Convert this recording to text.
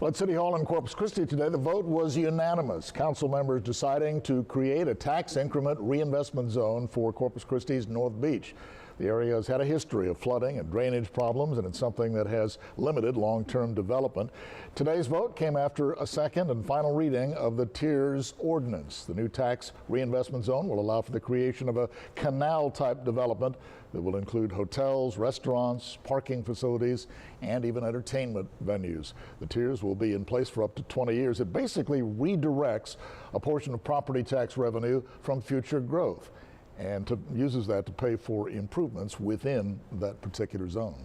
Well, at City Hall in Corpus Christi today, the vote was unanimous. Council members deciding to create a tax increment reinvestment zone for Corpus Christi's North Beach. The area has had a history of flooding and drainage problems, and it's something that has limited long-term development. Today's vote came after a second and final reading of the Tiers Ordinance. The new tax reinvestment zone will allow for the creation of a canal-type development that will include hotels, restaurants, parking facilities, and even entertainment venues. The tiers will be in place for up to 20 years. It basically redirects a portion of property tax revenue from future growth and uses that to pay for improvements within that particular zone.